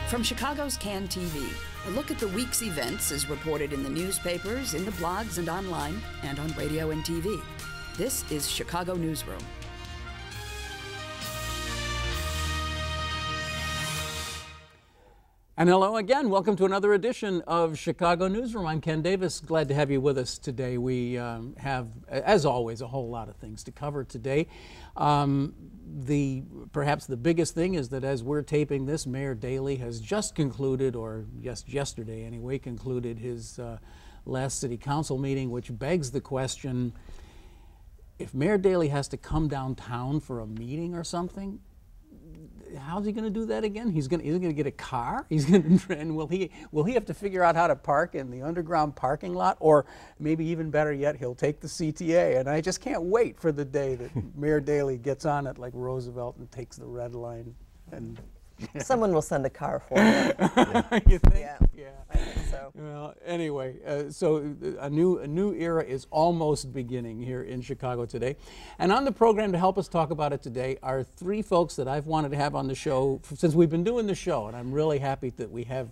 From Chicago's CAN TV, a look at the week's events is reported in the newspapers, in the blogs and online, and on radio and TV. This is Chicago Newsroom. And hello again. Welcome to another edition of Chicago Newsroom. I'm Ken Davis. Glad to have you with us today. We have, as always, a whole lot of things to cover today. Perhaps the biggest thing is that as we're taping this, Mayor Daley has just concluded, or just yesterday anyway, concluded his last city council meeting, which begs the question, if Mayor Daley has to come downtown for a meeting or something, how's he going to do that again? He's going to get a car. And will he have to figure out how to park in the underground parking lot, or maybe even better yet, he'll take the CTA. And I just can't wait for the day that Mayor Daley gets on it like Roosevelt and takes the red line. And someone will send a car for him. You think? Yeah. I think so. Well, anyway, so a new era is almost beginning here in Chicago today. And on the program to help us talk about it today are three folks that I've wanted to have on the show since we've been doing the show, and I'm really happy that we have.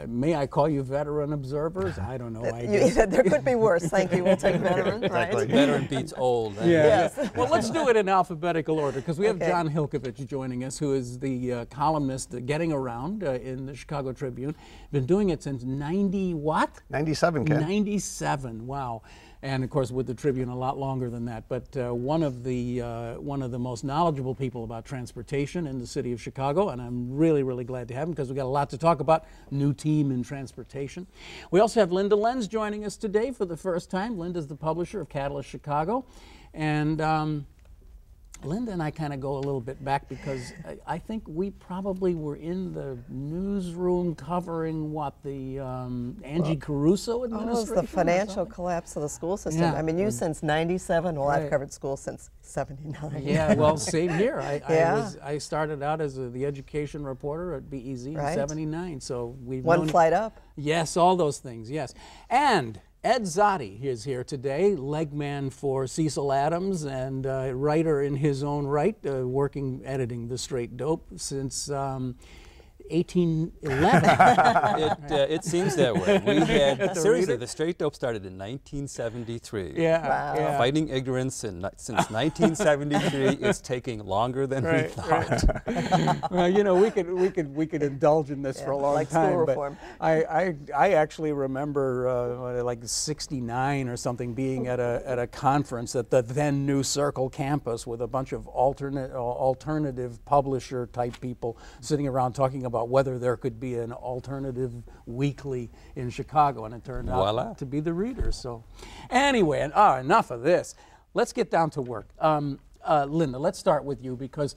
May I call you veteran observers? I don't know. There could be worse. Thank you. We'll take veteran. Exactly. Right? Veteran beats old. Yeah. Yes. Well, let's do it in alphabetical order because we have Jon Hilkevitch joining us, who is the columnist Getting Around in the Chicago Tribune. Been doing it since 90 what? 97, Ken. 97. Wow. And of course, with the Tribune, a lot longer than that. But one of the most knowledgeable people about transportation in the city of Chicago, and I'm really, really glad to have him because we've got a lot to talk about. New team in transportation. We also have Lenz joining us today for the first time. Linda's the publisher of Catalyst Chicago, and Linda and I kind of go a little bit back because I think we probably were in the newsroom covering what, the Angie Caruso administration? Oh, it was the financial collapse of the school system. Yeah. I mean, you since 97, well, I've covered schools since 79. Yeah, well, same here. I started out as the education reporter at BEZ in 79, so we've One flight up. Yes, all those things, yes. And Ed Zotti is here today, legman for Cecil Adams and writer in his own right, editing The Straight Dope since 1811. It seems that way. We had, seriously, The Straight Dope started in 1973. Yeah, wow. Yeah. Fighting ignorance since 1973. It's taking longer than we thought. Well, you know, we could indulge in this for a long like time. School but reform. I actually remember like '69 or something being at a conference at the then New Circle campus with a bunch of alternative publisher type people sitting around talking about whether there could be an alternative weekly in Chicago, and it turned out to be the Readers. So anyway, enough of this. Let's get down to work. Linda, let's start with you because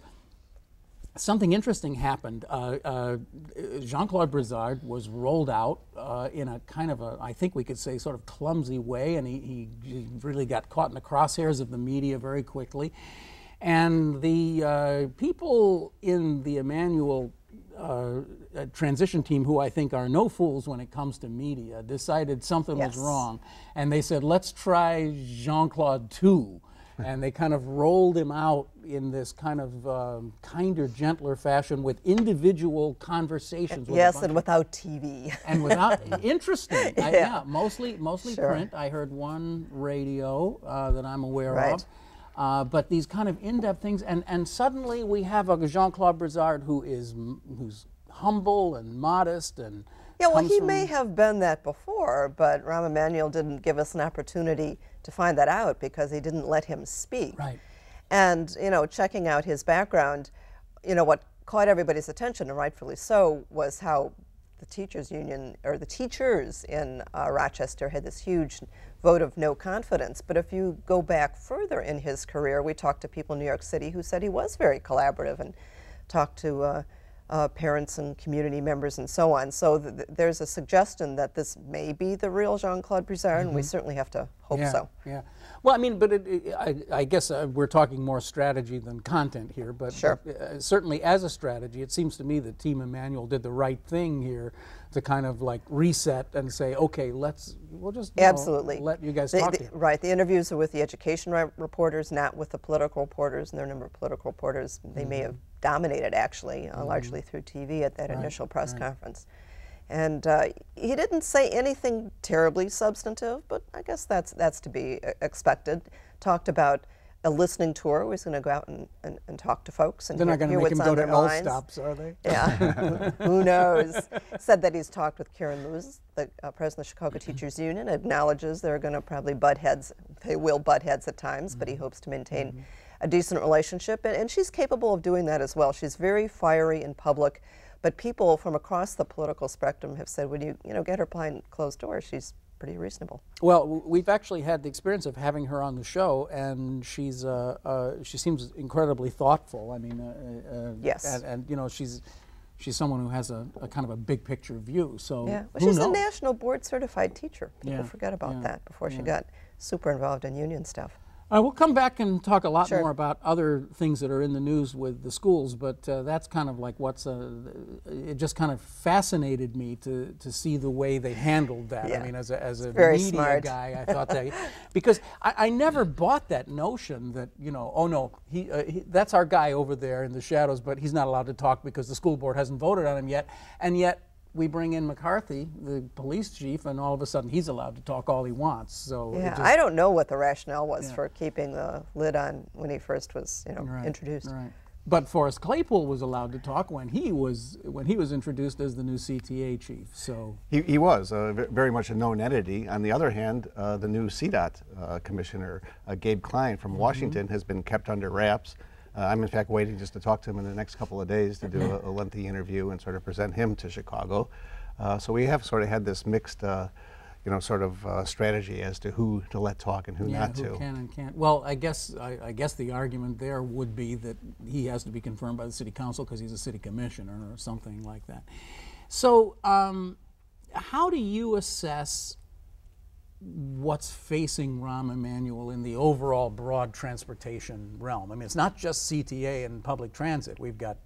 something interesting happened. Jean-Claude Brizard was rolled out in a kind of I think we could say sort of clumsy way, and he really got caught in the crosshairs of the media very quickly. And the people in the Emmanuel transition team, who I think are no fools when it comes to media, decided something was wrong. And they said, let's try Jean-Claude too. And they kind of rolled him out in this kind of kinder, gentler fashion with individual conversations. Yes, and without TV. And without, interesting. Yeah, mostly print. I heard one radio that I'm aware of. But these kind of in-depth things, and suddenly we have a Jean-Claude Brizard who's humble and modest and well, he may have been that before, but Rahm Emanuel didn't give us an opportunity to find that out because he didn't let him speak. Right. And checking out his background, what caught everybody's attention, and rightfully so, was how the teachers union, or the teachers in Rochester, had this huge vote of no confidence. But if you go back further in his career, we talked to people in New York City who said he was very collaborative and talked to parents and community members and so on. So there's a suggestion that this may be the real Jean-Claude Brizard, and we certainly have to hope so. Yeah. Well, I mean, but I guess we're talking more strategy than content here, but, sure. Certainly as a strategy, it seems to me that Team Emmanuel did the right thing here, to kind of like reset and say, okay, we'll just absolutely let you guys talk to you. Right, the interviews are with the education reporters, not with the political reporters, and there are a number of political reporters. They may have dominated, actually, largely through TV at that initial press conference. And he didn't say anything terribly substantive, but I guess that's to be expected. Talked about a listening tour. He's going to go out and talk to folks and They're not going to make him go to L stops, are they? Yeah, who knows? Said that he's talked with Karen Lewis, the president of the Chicago Teachers Union, acknowledges they're going to probably butt heads. They will butt heads at times, but he hopes to maintain a decent relationship, and she's capable of doing that as well. She's very fiery in public, but people from across the political spectrum have said, when you get her behind closed doors, she's pretty reasonable. Well, we've actually had the experience of having her on the show, and she seems incredibly thoughtful. I mean, yes, and she's someone who has a kind of a big picture view. So yeah, well, she's a national board certified teacher. People forget about that before she got super involved in union stuff. We'll come back and talk a lot more about other things that are in the news with the schools, but that's kind of like it just kind of fascinated me to see the way they handled that. I mean, as a media guy, I thought because I never bought that notion that, oh no, that's our guy over there in the shadows, but he's not allowed to talk because the school board hasn't voted on him yet, and yet we bring in McCarthy, the police chief, and all of a sudden he's allowed to talk all he wants. So yeah, I don't know what the rationale was for keeping the lid on when he first was, introduced. Right. But Forrest Claypool was allowed to talk when he was introduced as the new CTA chief. So he was very much a known entity. On the other hand, the new CDOT commissioner, Gabe Klein from Washington, has been kept under wraps. I'm in fact waiting just to talk to him in the next couple of days to do a lengthy interview and sort of present him to Chicago. So we have sort of had this mixed, strategy as to who to let talk and who not to. Who can and can't. Well, I guess the argument there would be that he has to be confirmed by the city council because he's a city commissioner or something like that. So how do you assess what's facing Rahm Emanuel in the overall broad transportation realm? I mean, it's not just CTA and public transit. We've got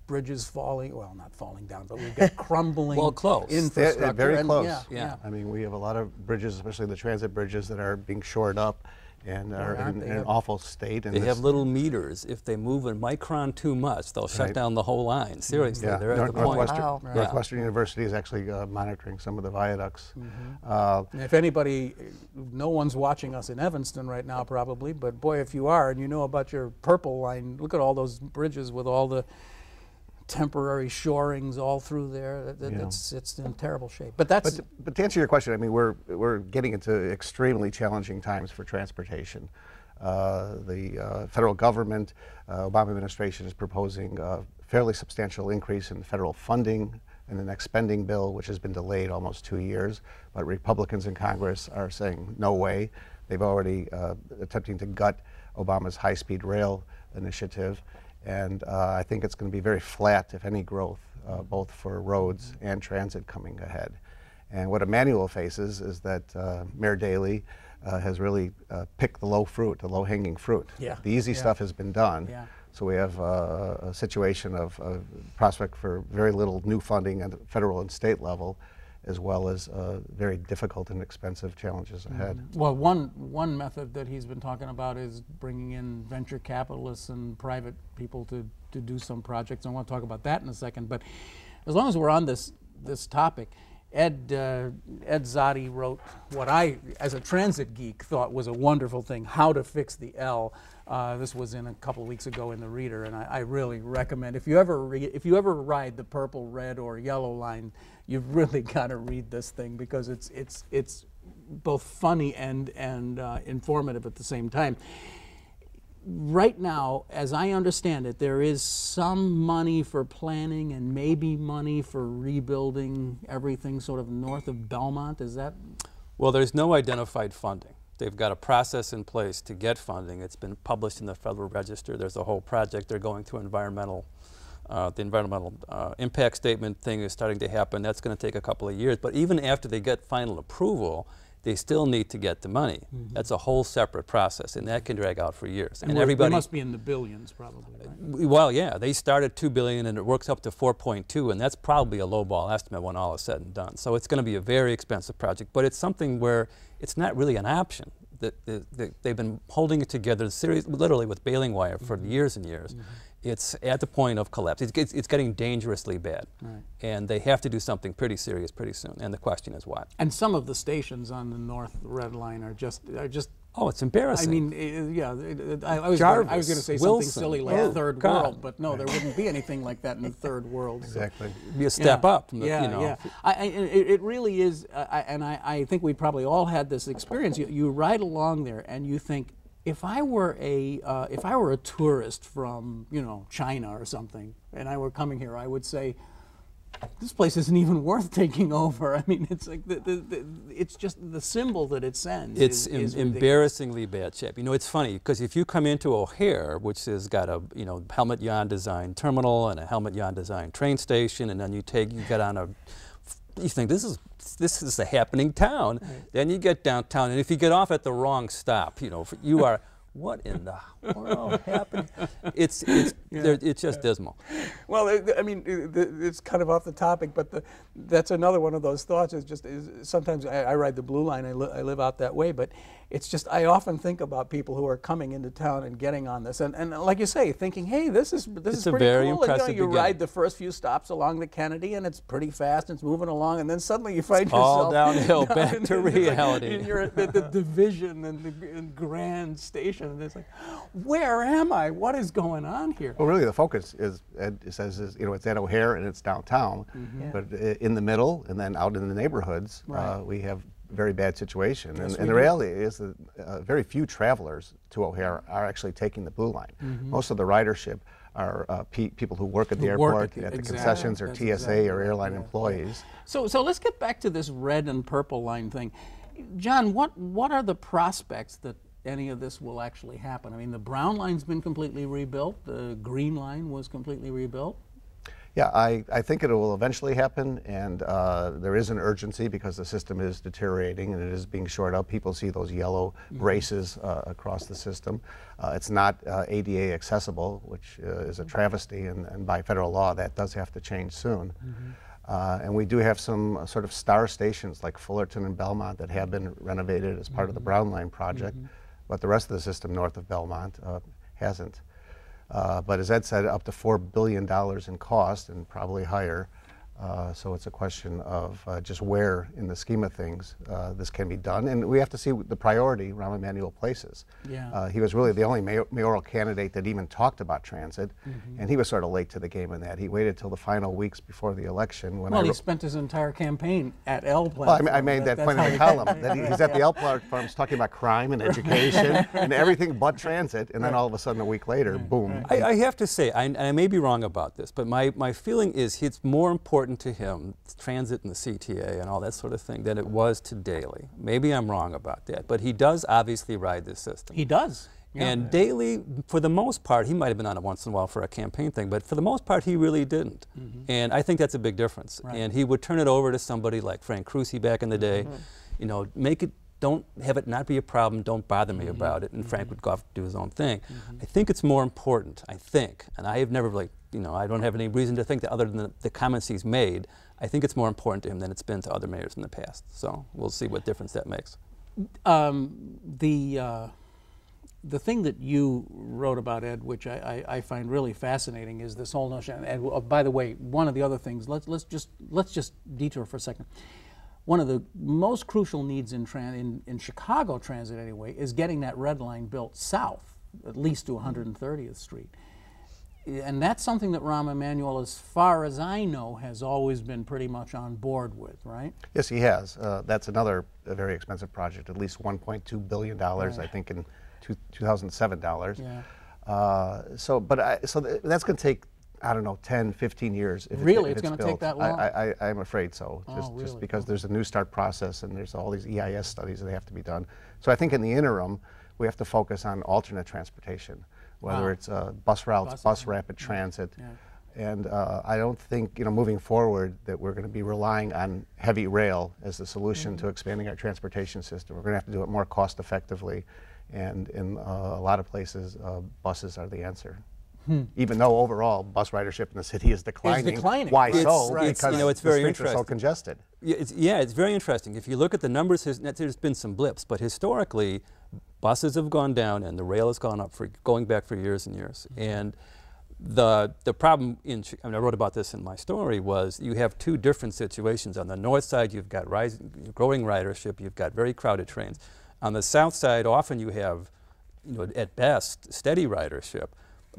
bridges falling, well, not falling down, but we've got crumbling infrastructure. Very close. Yeah. I mean, we have a lot of bridges, especially the transit bridges, that are being shored up and are in an awful state. And they have little meters. If they move a micron too much, they'll shut down the whole line. Seriously, they're at the point. Northwestern University is actually monitoring some of the viaducts. If anybody, no one's watching us in Evanston right now probably, but boy, if you are and you know about your purple line, look at all those bridges with all the temporary shorings all through there. It's in terrible shape. But to answer your question, I mean, we're getting into extremely challenging times for transportation. The federal government, Obama administration, is proposing a fairly substantial increase in federal funding in the next spending bill, which has been delayed almost 2 years. But Republicans in Congress are saying no way. They've already attempting to gut Obama's high-speed rail initiative. And I think it's going to be very flat, if any, growth, both for roads and transit coming ahead. And what Emanuel faces is that Mayor Daley has really picked the low-hanging fruit. The easy stuff has been done. So we have a situation of prospect for very little new funding at the federal and state level, as well as very difficult and expensive challenges ahead. Well, one method that he's been talking about is bringing in venture capitalists and private people to do some projects. I want to talk about that in a second, but as long as we're on this topic, Ed Zotti wrote what I, as a transit geek, thought was a wonderful thing, How to Fix the L. This was in a couple of weeks ago in the Reader, and I really recommend, if you ever ride the purple, red, or yellow line, you've really got to read this thing because it's both funny and informative at the same time. Right now, as I understand it, there is some money for planning and maybe money for rebuilding everything sort of north of Belmont. Is that? Well, there's no identified funding. They've got a process in place to get funding. It's been published in the Federal Register. There's a whole project. They're going through the environmental impact statement thing is starting to happen. That's going to take a couple of years. But even after they get final approval, they still need to get the money. That's a whole separate process, and that can drag out for years. And everybody we must be in the billions, probably, right? Well, yeah, they start at $2 billion and it works up to 4.2, and that's probably a lowball estimate when all is said and done. So it's going to be a very expensive project, but it's something where it's not really an option. They've been holding it together literally with baling wire for years and years. It's at the point of collapse. It's getting dangerously bad, and they have to do something pretty serious pretty soon. And the question is what? And some of the stations on the North Red Line are just. Oh, it's embarrassing. I mean, yeah. I was going to say something silly like third world, but no, there wouldn't be anything like that in the third world. Exactly. Be a step up. Yeah. It really is, and I think we probably all had this experience. You ride along there and you think, if I were a tourist from China or something, and I were coming here, I would say, this place isn't even worth taking over. I mean, it's like it's just the symbol that it sends. It's is embarrassingly bad shape. It's funny because if you come into O'Hare, which has got a Helmut Jahn design terminal and a Helmut Jahn design train station, and then you get on you think this is a happening town. Right. Then you get downtown, and if you get off at the wrong stop, you are. What in the world happened? It's just dismal. Well, I mean, it's kind of off the topic, but that's another one of those thoughts. Sometimes I ride the Blue Line. I live out that way, but it's just I often think about people who are coming into town and getting on this, and like you say, thinking, hey, this is pretty very cool. Impressive you ride the first few stops along the Kennedy, and it's pretty fast. It's moving along, and then suddenly you find yourself all downhill, back to reality. And you're at the division and the Grand Station. And it's like, where am I? What is going on here? Well, really, the focus is, Ed says, it's at O'Hare and it's downtown, but in the middle and then out in the neighborhoods, we have a very bad situation. Yes, and the reality is that very few travelers to O'Hare are actually taking the Blue Line. Most of the ridership are people who work at the airport, at the concessions, or TSA or airline employees. So let's get back to this red and purple line thing. John, what are the prospects that any of this will actually happen? I mean, the brown line's been completely rebuilt. The green line was completely rebuilt. Yeah, I think it will eventually happen, and there is an urgency because the system is deteriorating and it is being shored up. People see those yellow braces across the system. It's not ADA accessible, which is a travesty, and by federal law that does have to change soon. And we do have some sort of star stations like Fullerton and Belmont that have been renovated as part of the Brown Line project, but the rest of the system north of Belmont hasn't. But as Ed said, up to $4 billion in cost and probably higher. So it's a question of just where in the scheme of things this can be done. And we have to see the priority Rahm Emanuel places. Yeah. He was really the only mayoral candidate that even talked about transit, and he was sort of late to the game in that. He waited till the final weeks before the election. When he spent his entire campaign at L platform. Well, I made that point in the column. That he's at the L platforms talking about crime and education and everything but transit, and then all of a sudden a week later, boom. I have to say, I may be wrong about this, but my feeling is it's more important to him, transit and the CTA and all that sort of thing, than it was to Daley. Maybe I'm wrong about that, but he does obviously ride this system. He does. Yeah. And Daley, for the most part, he might have been on it once in a while for a campaign thing, but for the most part, he really didn't. And I think that's a big difference. Right. And he would turn it over to somebody like Frank Crucy back in the day, make it, don't have it not be a problem, don't bother me about it, and Frank would go off and do his own thing. I think it's more important, and I have never really, I don't have any reason to think that other than the comments he's made, I think it's more important to him than it's been to other mayors in the past. So we'll see what difference that makes. The thing that you wrote about, Ed, which I find really fascinating, is this whole notion. And by the way, one of the other things, let's just detour for a second. One of the most crucial needs in Chicago transit anyway is getting that red line built south, at least to 130th Street. And that's something that Rahm Emanuel, as far as I know, has always been pretty much on board with, right? Yes, he has. That's another very expensive project, at least $1.2 billion, right. I think in 2007 dollars. Yeah. So that's going to take, I don't know, 10, 15 years. If really? It's going to take that long? I'm afraid so, just because there's a new start process and there's all these EIS studies that have to be done. So I think in the interim, we have to focus on alternate transportation, whether it's bus routes, bus rapid transit, And I don't think, moving forward, that we're going to be relying on heavy rail as the solution to expanding our transportation system. We're going to have to do it more cost effectively, and in a lot of places, buses are the answer. Even though overall bus ridership in the city is declining. Why so? Because it's very the streets are so congested. Yeah, it's very interesting. If you look at the numbers, there's been some blips, but historically, buses have gone down and the rail has gone up going back for years and years. And the problem I wrote about this in my story, was you have two different situations. On the north side, you've got growing ridership, you've got very crowded trains. On the south side, often you have, at best, steady ridership,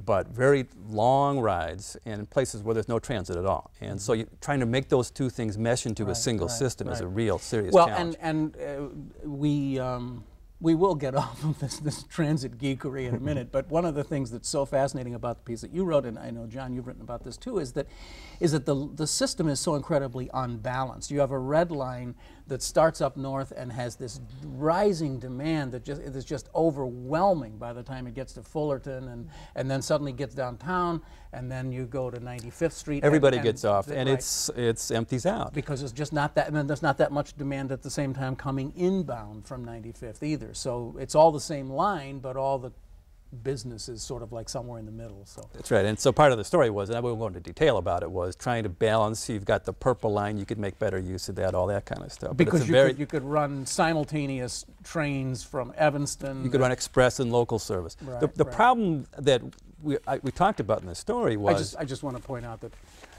but very long rides and in places where there's no transit at all. And so trying to make those two things mesh into a single system is a real serious challenge. We will get off of this transit geekery in a minute, but one of the things that's so fascinating about the piece that you wrote, and I know, John, you've written about this too, is that the system is so incredibly unbalanced. You have a red line that starts up north and has this rising demand that is just overwhelming by the time it gets to Fullerton, and then suddenly gets downtown, and then you go to 95th Street. Everybody gets off, and it's empties out. Because it's just not that, and then there's not that much demand at the same time coming inbound from 95th either. So it's all the same line, but all the business is sort of like somewhere in the middle. So that's right. And so part of the story was, and I won't go into detail about it, was trying to balance. You've got the purple line, you could make better use of that, all that kind of stuff. Because you could run simultaneous trains from Evanston. You could run express and local service. Right, the problem that we talked about in the story was... I just want to point out that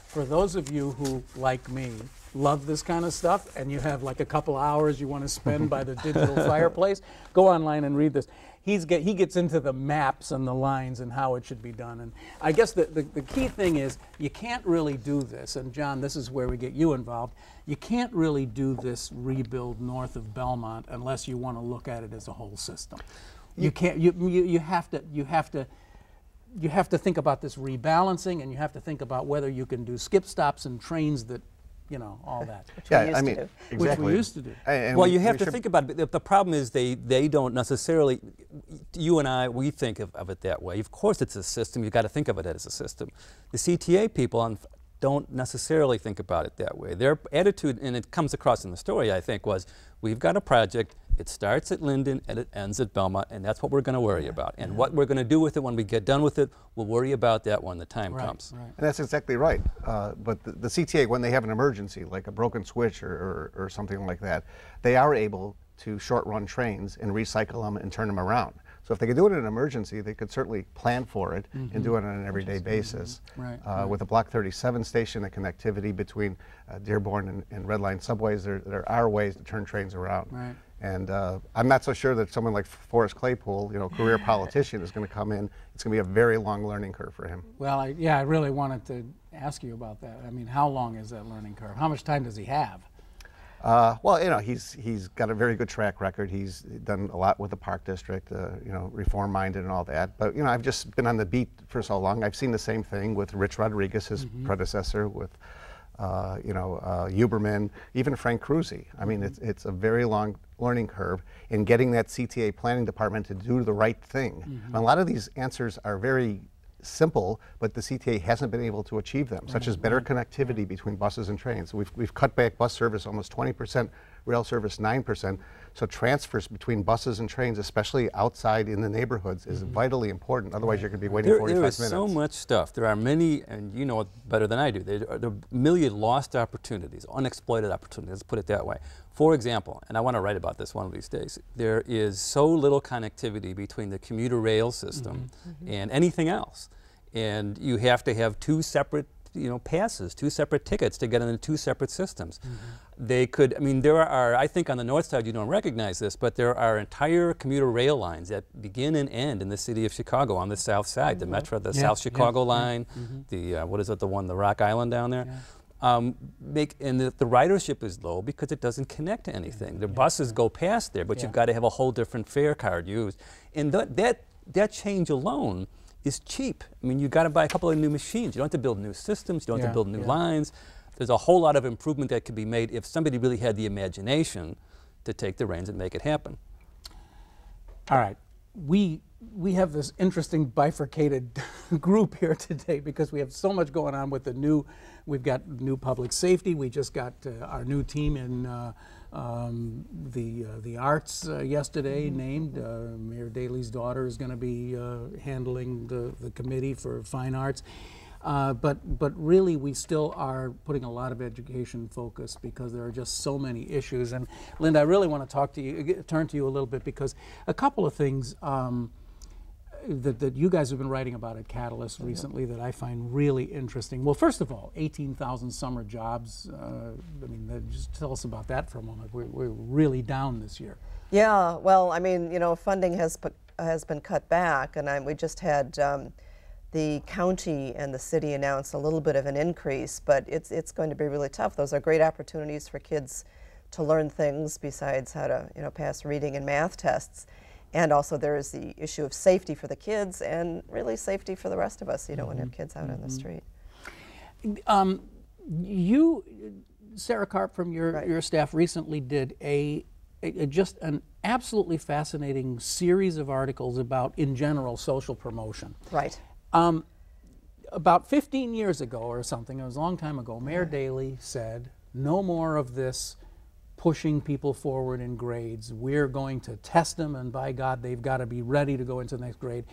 for those of you who, like me, love this kind of stuff, and you have like a couple hours you want to spend by the digital fireplace, go online and read this. He gets into the maps and the lines and how it should be done. And I guess the key thing is you can't really do this, and John, this is where we get you involved. You can't really do this rebuild north of Belmont unless you want to look at it as a whole system. You can't. You have to think about this rebalancing, and you have to think about whether you can do skip stops and trains that, all that. Exactly. Which we used to do. Well, you have to think about it. The problem is they don't necessarily, you and I, we think of it that way. Of course it's a system. You've got to think of it as a system. The CTA people don't necessarily think about it that way. Their attitude, and it comes across in the story, I think, was we've got a project, it starts at Linden and it ends at Belmont, and that's what we're going to worry about. And what we're going to do with it when we get done with it, we'll worry about that when the time comes. Right. And that's exactly right. But the CTA, when they have an emergency, like a broken switch or something like that, they are able to short-run trains and recycle them and turn them around. So if they could do it in an emergency, they could certainly plan for it and do it on an everyday basis. With a Block 37 station, the connectivity between Dearborn and Red Line subways, there are ways to turn trains around. And I'm not so sure that someone like Forrest Claypool, career politician, is going to come in. It's going to be a very long learning curve for him. Well, I really wanted to ask you about that. I mean, how long is that learning curve? How much time does he have? Well, he's got a very good track record. He's done a lot with the Park District, reform-minded and all that. But, I've just been on the beat for so long. I've seen the same thing with Rich Rodriguez, his predecessor, with, Huberman, even Frank Cruzy. I mean, it's a very long learning curve in getting that CTA planning department to do the right thing. And a lot of these answers are very simple, but the CTA hasn't been able to achieve them, such as better connectivity between buses and trains. We've cut back bus service almost 20%, rail service 9%, so transfers between buses and trains, especially outside in the neighborhoods, is vitally important. Otherwise, you're going to be waiting 45 minutes. There is so much stuff. There are many, and you know it better than I do, there are a million lost opportunities, unexploited opportunities, let's put it that way. For example, and I want to write about this one of these days, there is so little connectivity between the commuter rail system and anything else. And you have to have two separate passes, two separate tickets to get into two separate systems. They could, there are, I think on the north side you don't recognize this, but there are entire commuter rail lines that begin and end in the city of Chicago on the south side, the Metro, the South Chicago line, the, what is it, the one, the Rock Island down there. And the ridership is low because it doesn't connect to anything. The buses go past there, but you've got to have a whole different fare card used. And that change alone is cheap. You've got to buy a couple of new machines. You don't have to build new systems. You don't have to build new lines. There's a whole lot of improvement that could be made if somebody really had the imagination to take the reins and make it happen. All right. we have this interesting bifurcated group here today because we have so much going on with we've got new public safety. We just got our new team in the arts yesterday named. Mayor Daley's daughter is going to be handling the committee for fine arts. But really, we still are putting a lot of education focus because there are just so many issues. And Linda, I really want to turn to you a little bit because a couple of things that you guys have been writing about at Catalyst recently that I find really interesting. Well, first of all, 18,000 summer jobs. I mean, just tell us about that for a moment. We're really down this year. Yeah, well, I mean, funding has been cut back, and we just had the county and the city announced a little bit of an increase, but it's going to be really tough. Those are great opportunities for kids to learn things besides how to pass reading and math tests. And also there is the issue of safety for the kids and really safety for the rest of us. You don't want to have kids out on the street. You, Sarah Karp from your staff recently did just an absolutely fascinating series of articles about, in general, social promotion. Right. About 15 years ago or something, it was a long time ago, Mayor Daley said, no more of this pushing people forward in grades. We're going to test them, and by God, they've got to be ready to go into the next grade.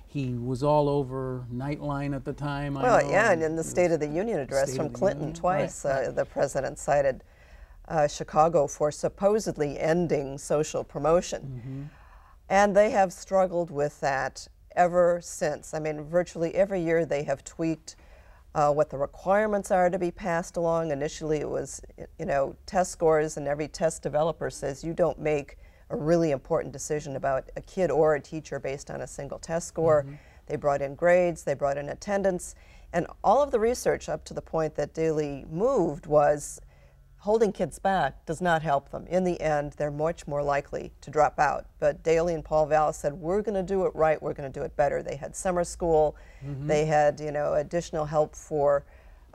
He was all over Nightline at the time. Well, yeah, and in the State of the Union address from Clinton twice, the president cited Chicago for supposedly ending social promotion. And they have struggled with that ever since. I mean, virtually every year they have tweaked what the requirements are to be passed along. Initially it was, test scores, and every test developer says you don't make a really important decision about a kid or a teacher based on a single test score. They brought in grades, they brought in attendance, and all of the research up to the point that Daley moved was holding kids back does not help them. In the end, they're much more likely to drop out. But Daley and Paul Vallis said, we're going to do it right, we're going to do it better. They had summer school, they had additional help for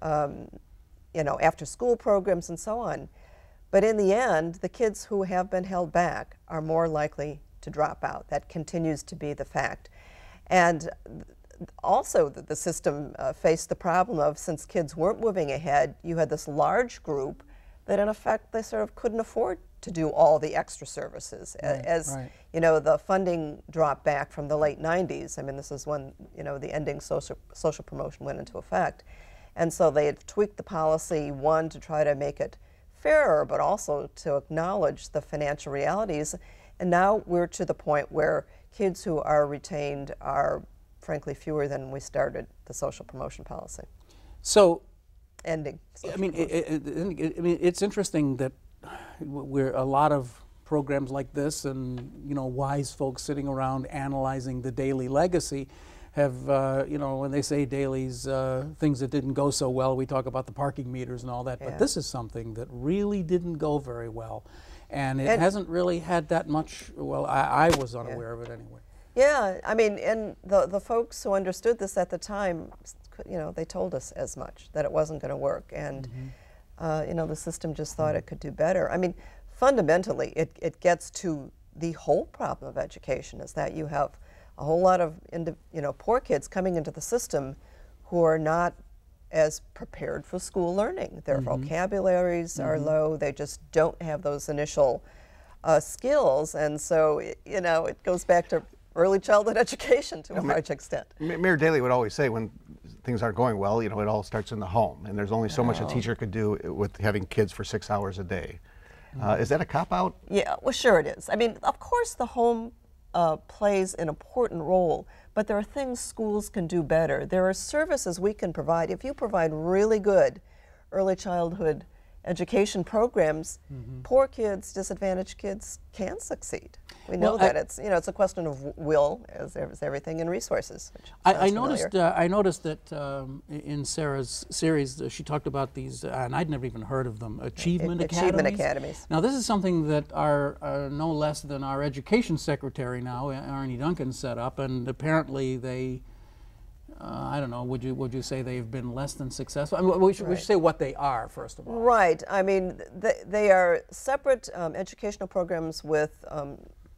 after school programs and so on. But in the end, the kids who have been held back are more likely to drop out. That continues to be the fact. And also the system faced the problem of, since kids weren't moving ahead, you had this large group that in effect they sort of couldn't afford to do all the extra services. The funding dropped back from the late 90s. I mean, this is when the ending social promotion went into effect. And so they had tweaked the policy, one, to try to make it fairer, but also to acknowledge the financial realities. And now we're to the point where kids who are retained are frankly fewer than when we started the social promotion policy. So ending. I mean, it's interesting that we're a lot of programs like this, and wise folks sitting around analyzing the Daley legacy have, when they say Daley's things that didn't go so well, we talk about the parking meters and all that. But this is something that really didn't go very well, and it hasn't really had that much. Well, I was unaware of it anyway. Yeah, I mean, and the folks who understood this at the time, they told us as much, that it wasn't going to work, and the system just thought it could do better. I mean, fundamentally, it gets to the whole problem of education, is that you have a whole lot of poor kids coming into the system who are not as prepared for school learning. Their vocabularies are low. They just don't have those initial skills, and so it goes back to early childhood education to a large extent. Mayor Daley would always say, when things aren't going well, it all starts in the home, and there's only so much a teacher could do with having kids for 6 hours a day. Is that a cop-out? Yeah, well, sure it is. I mean, of course the home plays an important role, but there are things schools can do better. There are services we can provide. If you provide really good early childhood education programs, poor kids, disadvantaged kids can succeed. We know that it's a question of will, as everything, and resources. I noticed that in Sarah's series she talked about these, and I'd never even heard of them, achievement academies. Now this is something that our no less than our education secretary now, Arnie Duncan, set up, and apparently they. I don't know, would you say they've been less than successful? I mean, we should say what they are, first of all. Right. I mean, they are separate educational programs with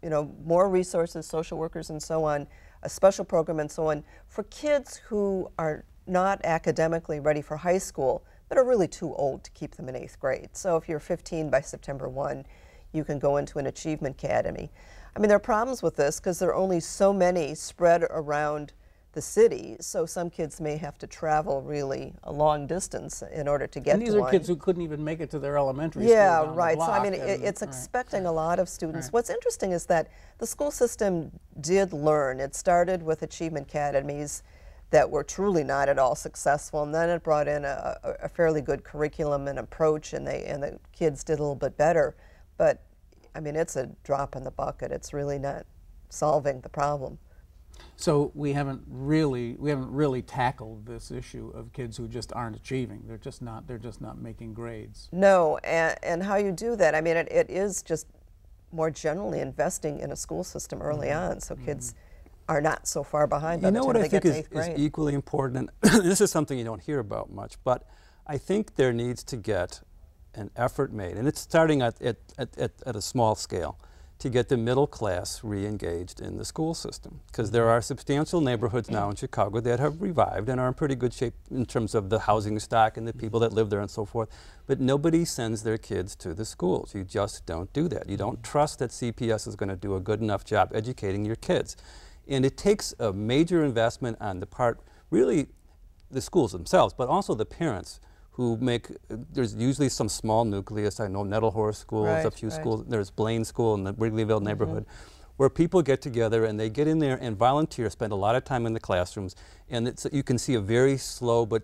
you know, more resources, social workers and so on, a special program and so on, for kids who are not academically ready for high school, but are really too old to keep them in 8th grade. So if you're 15 by September 1, you can go into an achievement academy. I mean, there are problems with this because there are only so many spread around the city, so some kids may have to travel really a long distance in order to get to one. And these are kids who couldn't even make it to their elementary school. Yeah, down right. the So I block, mean, it's right. expecting a lot of students. Right. What's interesting is that the school system did learn. It started with achievement academies that were truly not at all successful, and then it brought in a fairly good curriculum and approach, and the kids did a little bit better. But I mean, it's a drop in the bucket. It's really not solving the problem. So we haven't really tackled this issue of kids who just aren't achieving. They're just not making grades. No, and how you do that? I mean, it is just more generally investing in a school system early on, so kids are not so far behind by the time they get to 8th grade. You know what I think is equally important, and this is something you don't hear about much, but I think there needs to get an effort made, and it's starting at a small scale, to get the middle class re-engaged in the school system. Because there are substantial neighborhoods now in Chicago that have revived and are in pretty good shape in terms of the housing stock and the people that live there and so forth. But nobody sends their kids to the schools. You just don't do that. You don't trust that CPS is going to do a good enough job educating your kids. And it takes a major investment on the part, really, the schools themselves, but also the parents, who make, there's usually some small nucleus. I know Nettlehorse School, Right, a few right. schools, there's Blaine School in the Wrigleyville neighborhood, where people get together and they get in there and volunteer, spend a lot of time in the classrooms, and you can see a very slow but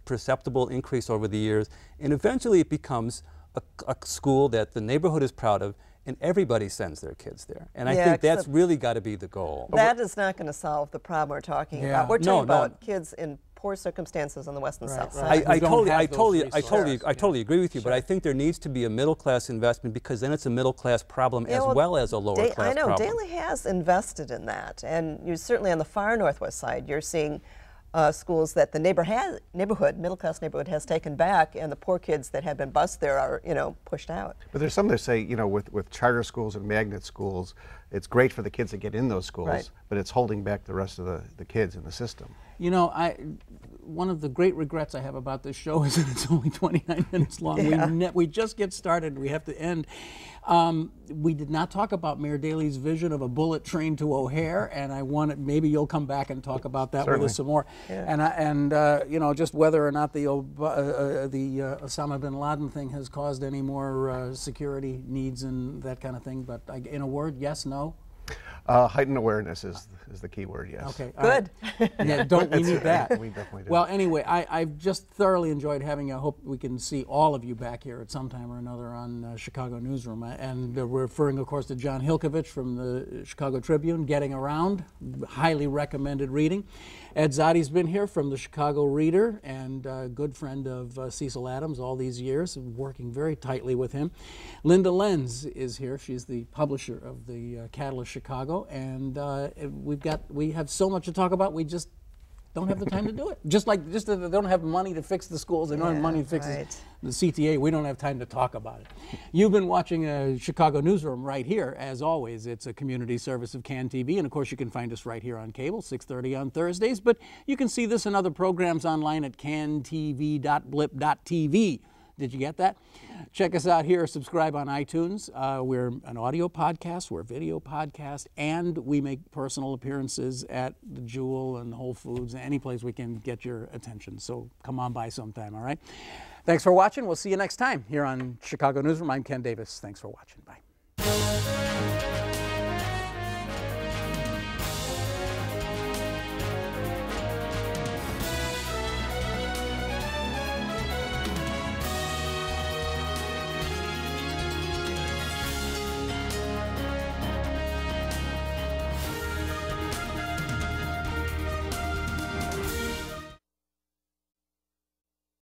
perceptible increase over the years, and eventually it becomes a school that the neighborhood is proud of, and everybody sends their kids there. And I think that's really got to be the goal. That is not going to solve the problem we're talking Yeah. about. We're talking No, about kids in poor circumstances on the west and south right. side. We don't have those I resources. totally agree with you, but I think there needs to be a middle class investment, because then it's a middle class problem as well as a lower class problem. I know, Daley has invested in that, and you're certainly on the far northwest side, you're seeing schools that the middle class neighborhood has taken back, and the poor kids that have been bused there are, you know, pushed out. But there's some that say, you know, with charter schools and magnet schools, it's great for the kids that get in those schools, Right. but it's holding back the rest of the kids in the system. You know, one of the great regrets I have about this show is that it's only 29 minutes long. Yeah. We just get started. We have to end. We did not talk about Mayor Daley's vision of a bullet train to O'Hare, and I wanted, maybe you'll come back and talk about that with us some more. Yeah. You know, just whether or not the Osama bin Laden thing has caused any more security needs and that kind of thing. But in a word, yes, no. Heightened awareness is the key word, yes. Okay. Good. Yeah, don't we need that? We definitely do. Well, anyway, I've just thoroughly enjoyed having you. I hope we can see all of you back here at some time or another on Chicago Newsroom. And we're referring, of course, to Jon Hilkevitch from the Chicago Tribune, Getting Around, highly recommended reading. Ed Zotti's been here from the Chicago Reader, and a good friend of Cecil Adams all these years, working very tightly with him. Linda Lenz is here. She's the publisher of the Catalyst Chicago, and we have so much to talk about. We just don't have the time to do it. Just that they don't have money to fix the schools, they don't have money to fix the CTA. We don't have time to talk about it. You've been watching Chicago Newsroom right here. As always, it's a community service of CAN TV, and of course you can find us right here on cable, 6:30 on Thursdays. But you can see this and other programs online at cantv.blip.tv. Did you get that? Check us out here. Subscribe on iTunes. We're an audio podcast. We're a video podcast. And we make personal appearances at the Jewel and Whole Foods, any place we can get your attention. So come on by sometime, all right? Thanks for watching. We'll see you next time here on Chicago Newsroom. I'm Ken Davis. Thanks for watching. Bye.